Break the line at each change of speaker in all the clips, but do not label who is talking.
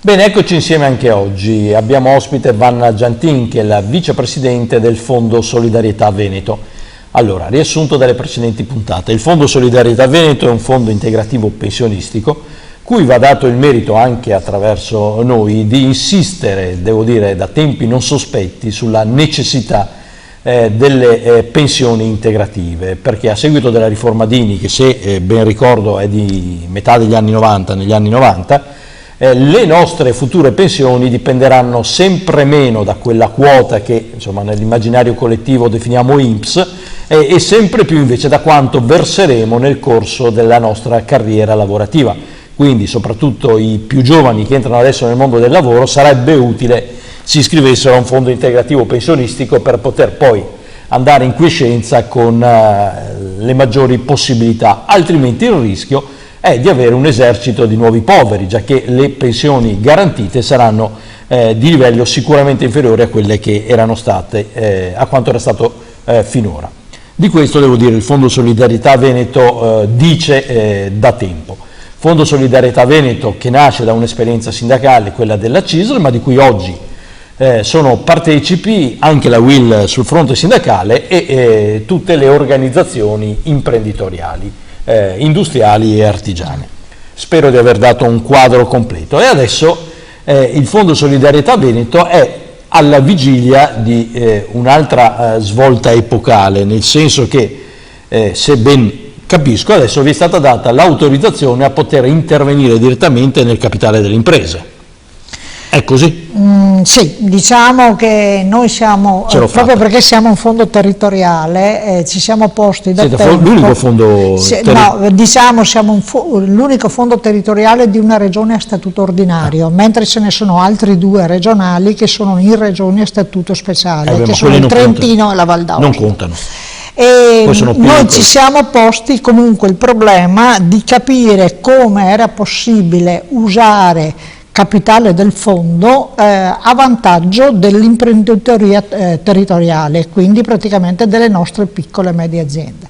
Bene, eccoci insieme anche oggi. Abbiamo ospite Vanna Giantin, che è la vicepresidente del Fondo Solidarietà Veneto. Allora, riassunto dalle precedenti puntate, il Fondo Solidarietà Veneto è un fondo integrativo pensionistico cui va dato il merito anche attraverso noi di insistere, devo dire da tempi non sospetti, sulla necessità delle pensioni integrative, perché a seguito della riforma Dini, che se ben ricordo è di metà degli anni 90, negli anni 90, le nostre future pensioni dipenderanno sempre meno da quella quota che insomma nell'immaginario collettivo definiamo INPS e sempre più invece da quanto verseremo nel corso della nostra carriera lavorativa. Quindi soprattutto i più giovani che entrano adesso nel mondo del lavoro sarebbe utile si iscrivessero a un fondo integrativo pensionistico per poter poi andare in quiescenza con le maggiori possibilità, altrimenti il rischio è di avere un esercito di nuovi poveri, già che le pensioni garantite saranno di livello sicuramente inferiore a quelle che erano state, a quanto era stato finora. Di questo devo dire il Fondo Solidarietà Veneto dice da tempo. Fondo Solidarietà Veneto che nasce da un'esperienza sindacale, quella della CISL, ma di cui oggi sono partecipi anche la UIL sul fronte sindacale e tutte le organizzazioni imprenditoriali, industriali e artigiane. Spero di aver dato un quadro completo e adesso il Fondo Solidarietà Veneto è alla vigilia di un'altra svolta epocale, nel senso che se ben capisco adesso vi è stata data l'autorizzazione a poter intervenire direttamente nel capitale delle imprese. È così?
Sì, diciamo che noi siamo, proprio perché siamo un fondo territoriale, ci siamo posti da tempo...
l'unico fondo
no, diciamo siamo l'unico fondo territoriale di una regione a statuto ordinario, mentre ce ne sono altri due regionali che sono in regioni a statuto speciale, che sono il Trentino e la Val d'Aosta.
Non contano.
E noi ci siamo posti comunque il problema di capire come era possibile usare capitale del fondo a vantaggio dell'imprenditoria territoriale, quindi praticamente delle nostre piccole e medie aziende.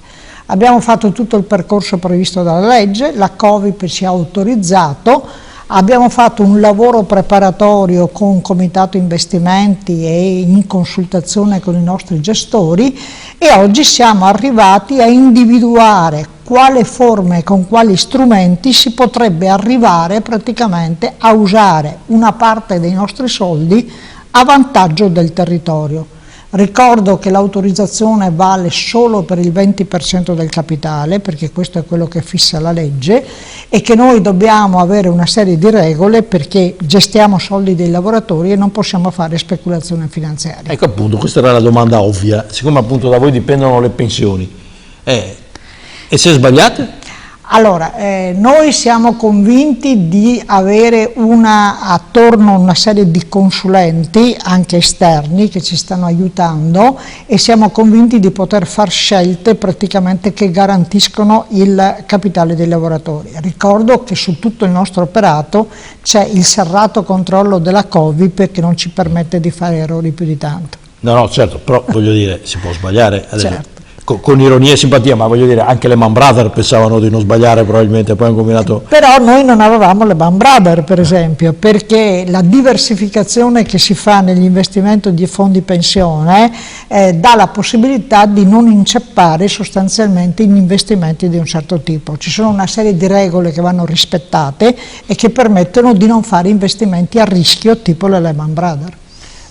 Abbiamo fatto tutto il percorso previsto dalla legge, la Covid ci ha autorizzato, abbiamo fatto un lavoro preparatorio con Comitato Investimenti e in consultazione con i nostri gestori e oggi siamo arrivati a individuare quale forma e con quali strumenti si potrebbe arrivare praticamente a usare una parte dei nostri soldi a vantaggio del territorio. Ricordo che l'autorizzazione vale solo per il 20% del capitale, perché questo è quello che fissa la legge, e che noi dobbiamo avere una serie di regole perché gestiamo soldi dei lavoratori e non possiamo fare speculazione finanziaria.
Ecco appunto, questa era la domanda ovvia, siccome appunto da voi dipendono le pensioni. E se sbagliate?
Allora, noi siamo convinti di avere attorno una serie di consulenti, anche esterni, che ci stanno aiutando e siamo convinti di poter far scelte praticamente che garantiscono il capitale dei lavoratori. Ricordo che su tutto il nostro operato c'è il serrato controllo della Covid che non ci permette di fare errori più di tanto.
No, certo, però voglio dire, si può sbagliare.
Certo.
Con ironia e simpatia, ma voglio dire, anche le Man Brother pensavano di non sbagliare probabilmente, poi hanno combinato...
Però noi non avevamo le Man Brother, per esempio, perché la diversificazione che si fa negli investimenti di fondi pensione dà la possibilità di non inceppare sostanzialmente in investimenti di un certo tipo. Ci sono una serie di regole che vanno rispettate e che permettono di non fare investimenti a rischio tipo le Lehman Brothers.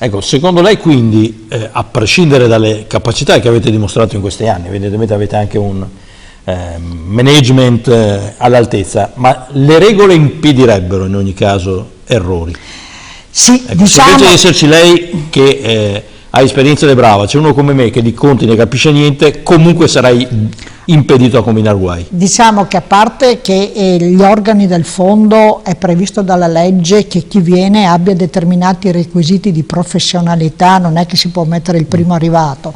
Ecco, secondo lei quindi, a prescindere dalle capacità che avete dimostrato in questi anni, evidentemente avete anche un management all'altezza, ma le regole impedirebbero in ogni caso errori?
Sì,
ecco, diciamo... Se invece di esserci lei che ha esperienza ed è brava, c'è uno come me che di conti ne capisce niente, comunque sarai impedito a combinare guai.
Diciamo che a parte che gli organi del fondo è previsto dalla legge che chi viene abbia determinati requisiti di professionalità, non è che si può mettere il primo arrivato,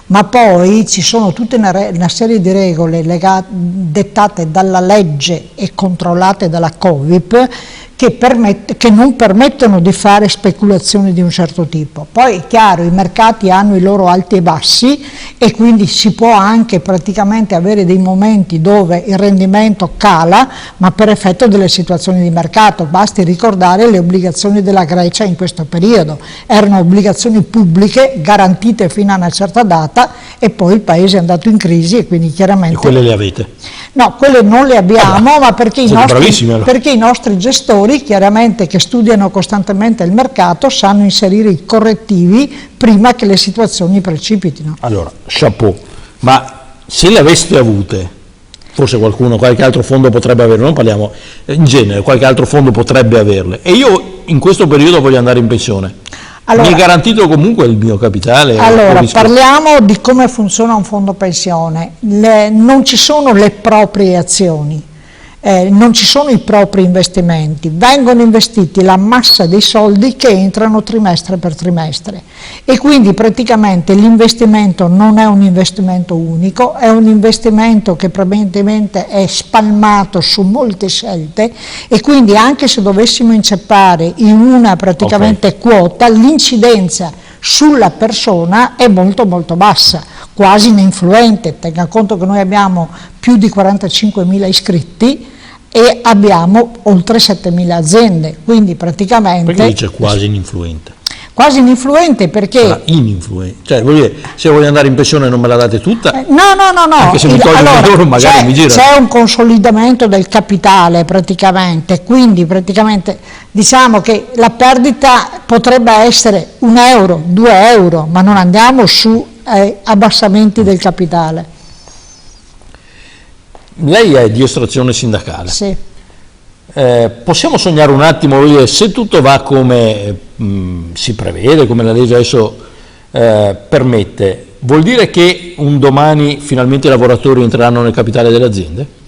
ma poi ci sono tutta una serie di regole dettate dalla legge e controllate dalla COVIP che non permettono di fare speculazioni di un certo tipo. Poi è chiaro, i mercati hanno i loro alti e bassi e quindi si può anche praticamente avere dei momenti dove il rendimento cala, ma per effetto delle situazioni di mercato. Basti ricordare le obbligazioni della Grecia in questo periodo, erano obbligazioni pubbliche garantite fino a una certa data e poi il paese è andato in crisi e quindi chiaramente...
E quelle le avete?
No, quelle non le abbiamo, ma perché i nostri gestori, chiaramente che studiano costantemente il mercato, sanno inserire i correttivi prima che le situazioni precipitino.
Allora, chapeau, ma se le aveste avute, forse qualche altro fondo potrebbe averle, non parliamo in genere, qualche altro fondo potrebbe averle, e io in questo periodo voglio andare in pensione. Allora, mi è garantito comunque il mio capitale?
Allora, parliamo di come funziona un fondo pensione. Non ci sono le proprie azioni, non ci sono i propri investimenti, vengono investiti la massa dei soldi che entrano trimestre per trimestre e quindi praticamente l'investimento non è un investimento unico, è un investimento che prevalentemente è spalmato su molte scelte e quindi anche se dovessimo inceppare in una praticamente quota, l'incidenza sulla persona è molto molto bassa, quasi ininfluente. Tenga conto che noi abbiamo più di 45.000 iscritti e abbiamo oltre 7.000 aziende, quindi praticamente...
Perché dice quasi ininfluente?
Quasi ininfluente perché...
Sarà ininfluente, cioè vuol dire, se voglio andare in pensione non me la date tutta?
No.
Anche se mi tolgono loro magari mi gira.
C'è un consolidamento del capitale praticamente, quindi praticamente diciamo che la perdita potrebbe essere 1 euro, 2 euro, ma non andiamo su abbassamenti del capitale.
Lei è di estrazione sindacale.
Sì.
Possiamo sognare un attimo, se tutto va come si prevede, come la legge adesso permette, vuol dire che un domani finalmente i lavoratori entreranno nel capitale delle aziende?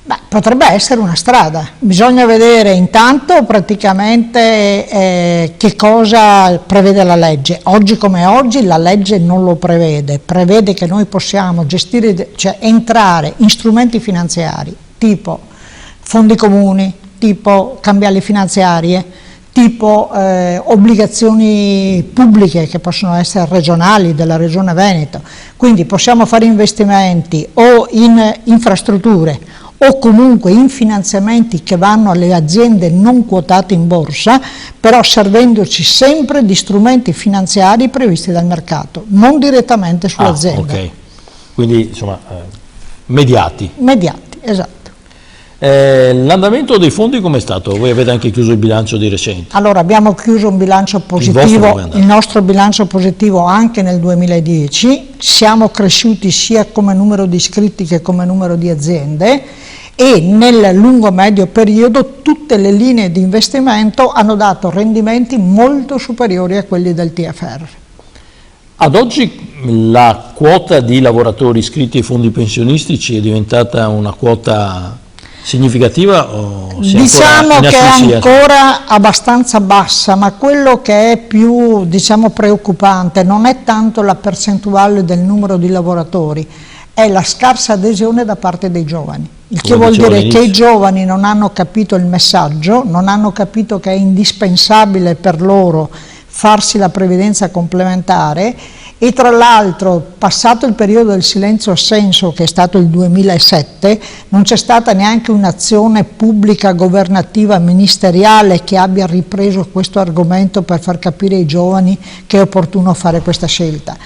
Beh, potrebbe essere una strada, bisogna vedere intanto praticamente che cosa prevede la legge. Oggi come oggi la legge non lo prevede, prevede che noi possiamo gestire, cioè entrare in strumenti finanziari tipo fondi comuni, tipo cambiali finanziarie, tipo obbligazioni pubbliche che possono essere regionali della Regione Veneto, quindi possiamo fare investimenti o in infrastrutture o comunque in finanziamenti che vanno alle aziende non quotate in borsa, però servendoci sempre di strumenti finanziari previsti dal mercato, non direttamente sull'azienda.
Ok, quindi insomma mediati.
Mediati, esatto.
L'andamento dei fondi com'è stato? Voi avete anche chiuso il bilancio di recente?
Allora abbiamo chiuso un bilancio positivo, il nostro bilancio positivo anche nel 2010, siamo cresciuti sia come numero di iscritti che come numero di aziende e nel lungo-medio periodo tutte le linee di investimento hanno dato rendimenti molto superiori a quelli del TFR.
Ad oggi la quota di lavoratori iscritti ai fondi pensionistici è diventata una quota significativa o
diciamo che è ancora abbastanza bassa, ma quello che è più preoccupante non è tanto la percentuale del numero di lavoratori, è la scarsa adesione da parte dei giovani, il che vuol dire che i giovani non hanno capito il messaggio, non hanno capito che è indispensabile per loro farsi la previdenza complementare e tra l'altro passato il periodo del silenzio assenso che è stato il 2007 non c'è stata neanche un'azione pubblica governativa ministeriale che abbia ripreso questo argomento per far capire ai giovani che è opportuno fare questa scelta.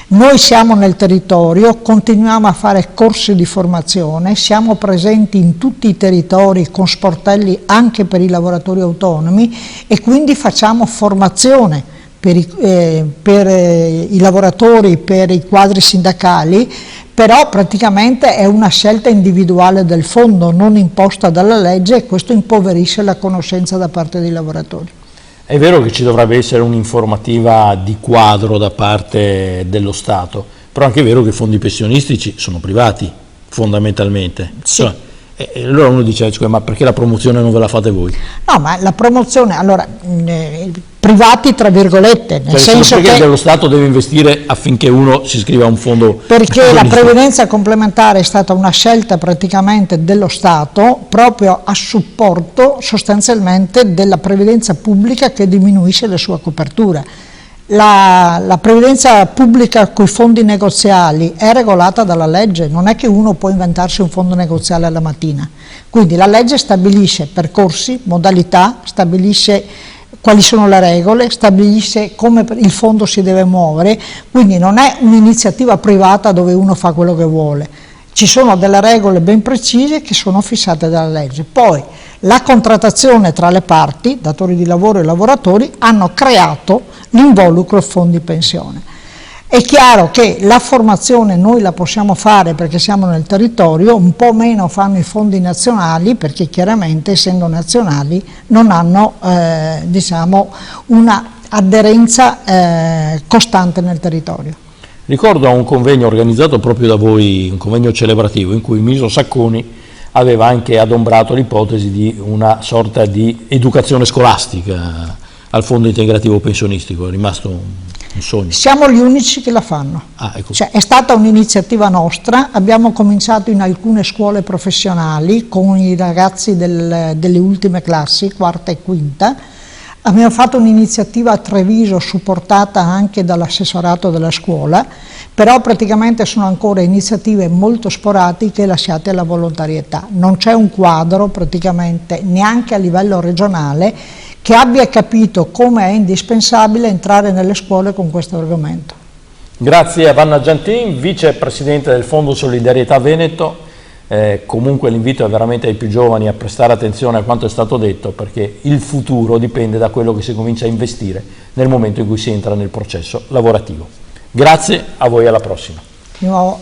Noi siamo nel territorio, continuiamo a fare corsi di formazione, siamo presenti in tutti i territori con sportelli anche per i lavoratori autonomi e quindi facciamo formazione per i lavoratori, per i quadri sindacali, però praticamente è una scelta individuale del fondo, non imposta dalla legge e questo impoverisce la conoscenza da parte dei lavoratori.
È vero che ci dovrebbe essere un'informativa di quadro da parte dello Stato, però anche è vero che i fondi pensionistici sono privati fondamentalmente.
Sì.
Allora uno dice, ma perché la promozione non ve la fate voi?
No, ma la promozione, allora, privati tra virgolette, nel senso
che lo Stato deve investire affinché uno si iscriva a un fondo.
Perché la previdenza complementare è stata una scelta praticamente dello Stato proprio a supporto sostanzialmente della previdenza pubblica che diminuisce la sua copertura. La previdenza pubblica con i fondi negoziali è regolata dalla legge, non è che uno può inventarsi un fondo negoziale alla mattina. Quindi la legge stabilisce percorsi, modalità, stabilisce quali sono le regole, stabilisce come il fondo si deve muovere, quindi non è un'iniziativa privata dove uno fa quello che vuole. Ci sono delle regole ben precise che sono fissate dalla legge. Poi la contrattazione tra le parti, datori di lavoro e lavoratori, hanno creato l'involucro fondi pensione. È chiaro che la formazione noi la possiamo fare perché siamo nel territorio, un po' meno fanno i fondi nazionali perché chiaramente essendo nazionali non hanno diciamo una aderenza costante nel territorio.
Ricordo a un convegno organizzato proprio da voi, un convegno celebrativo in cui il ministro Sacconi aveva anche adombrato l'ipotesi di una sorta di educazione scolastica al fondo integrativo pensionistico. È rimasto un sogno.
Siamo gli unici che la fanno.
Ecco.
Cioè, è stata un'iniziativa nostra, abbiamo cominciato in alcune scuole professionali con i ragazzi delle ultime classi, quarta e quinta. Abbiamo fatto un'iniziativa a Treviso supportata anche dall'assessorato della scuola, però praticamente sono ancora iniziative molto sporadiche lasciate alla volontarietà. Non c'è un quadro praticamente neanche a livello regionale che abbia capito come è indispensabile entrare nelle scuole con questo argomento.
Grazie a Vanna Giantin, vicepresidente del Fondo Solidarietà Veneto. Comunque l'invito è veramente ai più giovani a prestare attenzione a quanto è stato detto, perché il futuro dipende da quello che si comincia a investire nel momento in cui si entra nel processo lavorativo. Grazie a voi, alla prossima.
Di nuovo.